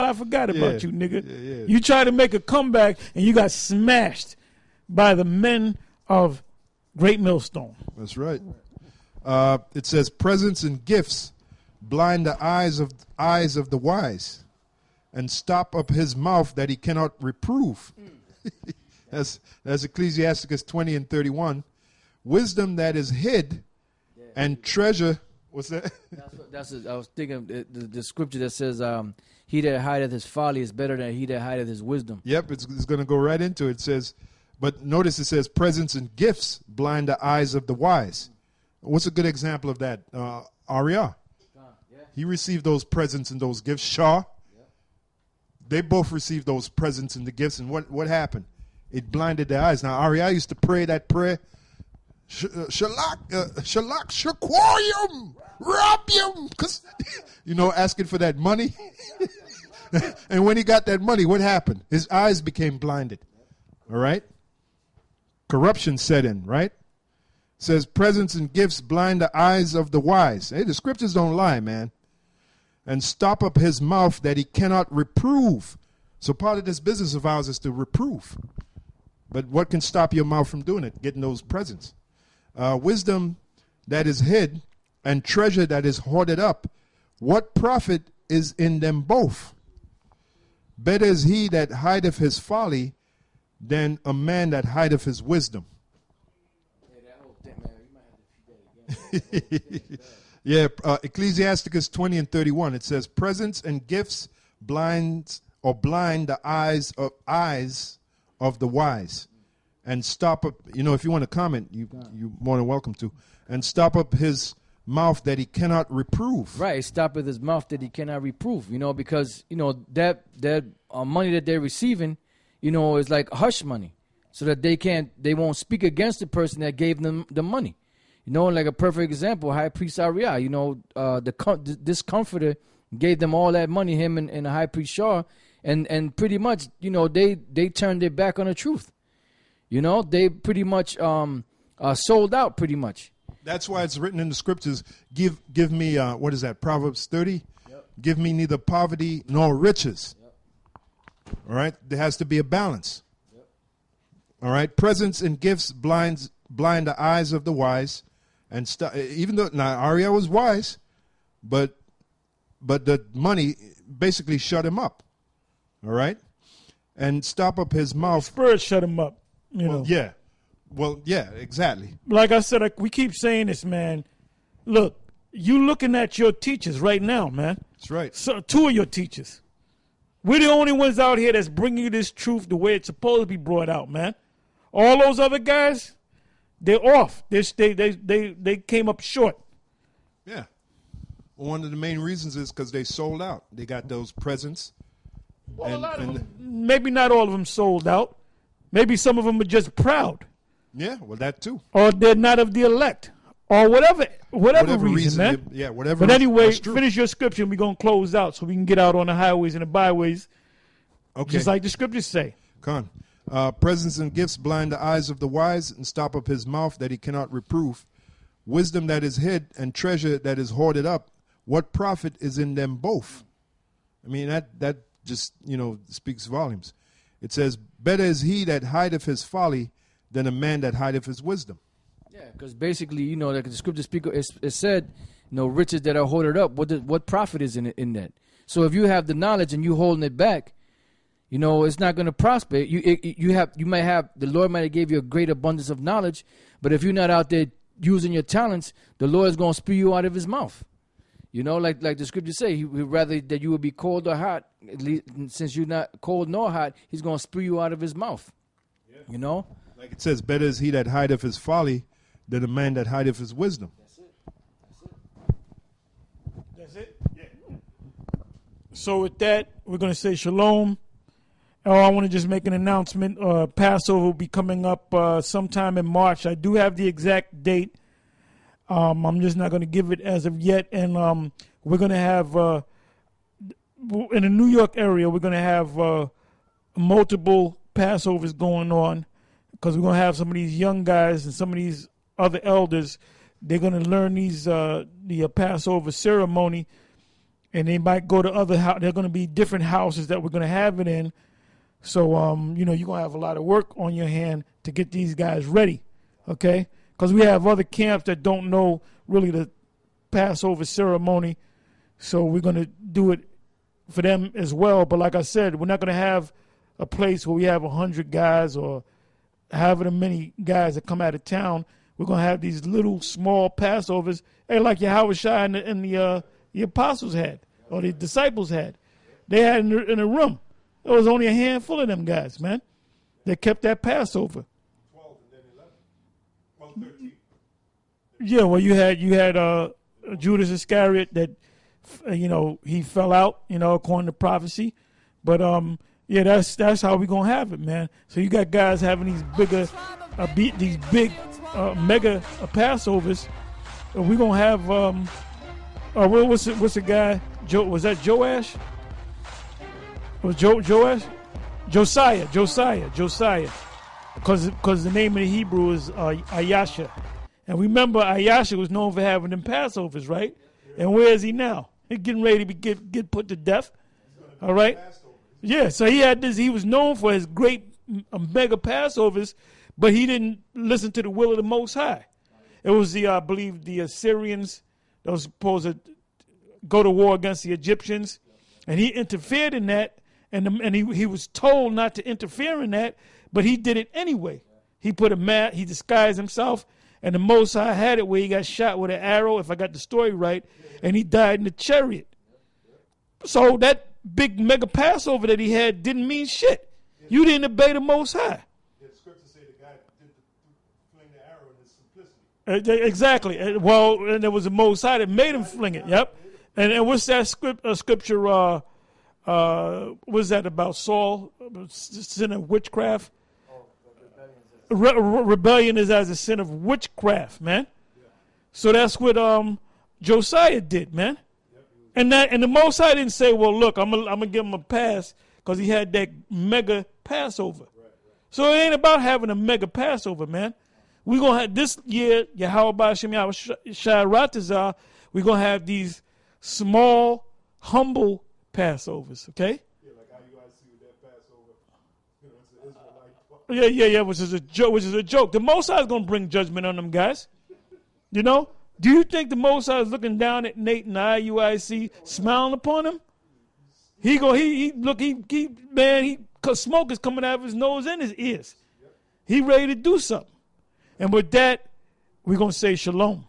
I forgot about you, nigga. Yeah. You tried to make a comeback, and you got smashed by the men of Great Millstone. That's right. It says, presents and gifts blind the eyes of the wise, and stop up his mouth that he cannot reprove. That's Ecclesiasticus 20:31. Wisdom that is hid and treasure. What's that? I was thinking of the scripture that says, he that hideth his folly is better than he that hideth his wisdom. Yep, it's going to go right into it. It says, but notice it says, presents and gifts blind the eyes of the wise. What's a good example of that? Arya. He received those presents and those gifts. Shaw. They both received those presents and the gifts. And what happened? It blinded their eyes. Now, Arya used to pray that prayer. Shalak shakwarium, rabium. Because, asking for that money. And when he got that money, what happened? His eyes became blinded. All right? Corruption set in, right? It says, presents and gifts blind the eyes of the wise. Hey, the scriptures don't lie, man. And stop up his mouth that he cannot reprove. So part of this business of ours is to reprove. But what can stop your mouth from doing it? Getting those presents. Wisdom that is hid and treasure that is hoarded up. What profit is in them both? Better is he that hideth his folly than a man that hideth his wisdom. Yeah, Ecclesiasticus 20:31. It says, presents and gifts blind the eyes of the wise, and stop up. If you want to comment, you're more than welcome to. And stop up his mouth that he cannot reprove. Right, stop at his mouth that he cannot reprove. Because that money that they're receiving, is like hush money, so that they won't speak against the person that gave them the money. Like a perfect example, High Priest Arya. This comforter gave them all that money, him and the High Priest Shaw, and pretty much, they turned their back on the truth. They pretty much sold out, pretty much. That's why it's written in the scriptures, give me, what is that, Proverbs 30? Yep. Give me neither poverty nor riches. Yep. All right? There has to be a balance. Yep. All right? Presents and gifts blind the eyes of the wise. And even though, now, Arya was wise, but the money basically shut him up. All right? And stop up his mouth. Spirit shut him up. Yeah. Well, yeah, exactly. Like I said, we keep saying this, man. Look, you looking at your teachers right now, man. That's right. So, two of your teachers. We're the only ones out here that's bringing you this truth the way it's supposed to be brought out, man. All those other guys, they're off. They came up short. Yeah. Well, one of the main reasons is because they sold out. They got those presents. Well, a lot of them, maybe not all of them sold out. Maybe some of them are just proud. Yeah, well, that too. Or they're not of the elect. Or whatever reason, man. Whatever. But anyway, finish your scripture and we're going to close out so we can get out on the highways and the byways. Okay. Just like the scriptures say. Come on. Presents and gifts blind the eyes of the wise and stop up his mouth that he cannot reprove. Wisdom that is hid and treasure that is hoarded up. What profit is in them both? I mean, that just, speaks volumes. It says, better is he that hideth his folly than a man that hideth his wisdom. Yeah, because basically, like the scripture speaker, it said, riches that are hoarded up. What profit is in that? So if you have the knowledge and you holding it back, it's not going to prosper. You might have, the Lord might have gave you a great abundance of knowledge, but if you're not out there using your talents, the Lord is going to spew you out of his mouth. Like the scriptures say, he would rather that you would be cold or hot. At least, since you're not cold nor hot, he's going to spew you out of his mouth. Yeah. Like it says, better is he that hideth his folly than a man that hideth his wisdom. That's it? Yeah. So with that, we're going to say shalom. I want to just make an announcement. Passover will be coming up sometime in March. I do have the exact date. I'm just not going to give it as of yet. And we're going to have, in the New York area, we're going to have multiple Passovers going on because we're going to have some of these young guys and some of these other elders. They're going to learn the Passover ceremony. and they might go to other house. They're going to be different houses that we're going to have it in. So, you're going to have a lot of work on your hand to get these guys ready, okay? Because we have other camps that don't know really the Passover ceremony, so we're going to do it for them as well. But like I said, we're not going to have a place where we have 100 guys or however many guys that come out of town. We're going to have these little small Passovers, like Yahweh Shai and the apostles had, or the disciples had. They had in a room. There was only a handful of them guys, man. They kept that Passover. 12 and then 11. Well, 13. Yeah, well, you had Judas Iscariot that, he fell out, according to prophecy. But yeah, that's how we gonna have it, man. So you got guys having these bigger, these big mega Passovers. We gonna have what's the guy? Was that Joash? Was Joash? Josiah. Because the name of the Hebrew is Ayasha. And remember, Ayasha was known for having them Passovers, right? And where is he now? He's getting ready to get put to death. All right? Yeah, so he had this. He was known for his great mega Passovers, but he didn't listen to the will of the Most High. It was I believe, the Assyrians that was supposed to go to war against the Egyptians, and he interfered in that. And he was told not to interfere in that, but he did it anyway. He put he disguised himself, and the Most High had it where he got shot with an arrow, if I got the story right, and he died in the chariot. So that big mega Passover that he had didn't mean shit. You didn't obey the Most High. The scriptures say the guy did fling the arrow in his simplicity. Exactly. Well, and there was a Most High that made him fling it. Yep. And what's that scripture? What's that about Saul? Sin of witchcraft. Rebellion is as a sin of witchcraft, man. So that's what Josiah did, man. And the Most High didn't say, well, look, I'm gonna give him a pass because he had that mega Passover. So it ain't about having a mega Passover, man. We're gonna have this year, Yahweh Shem Yahweh Shai Ratazah, we're gonna have these small, humble Passovers, okay? Yeah, like IUIC with that Passover. It's an Israelite. Yeah, which is a joke. The Most High is gonna bring judgment on them guys. Do you think the Most High is looking down at Nate and the IUIC, smiling upon him? Cause smoke is coming out of his nose and his ears. He ready to do something. And with that, we're gonna say shalom.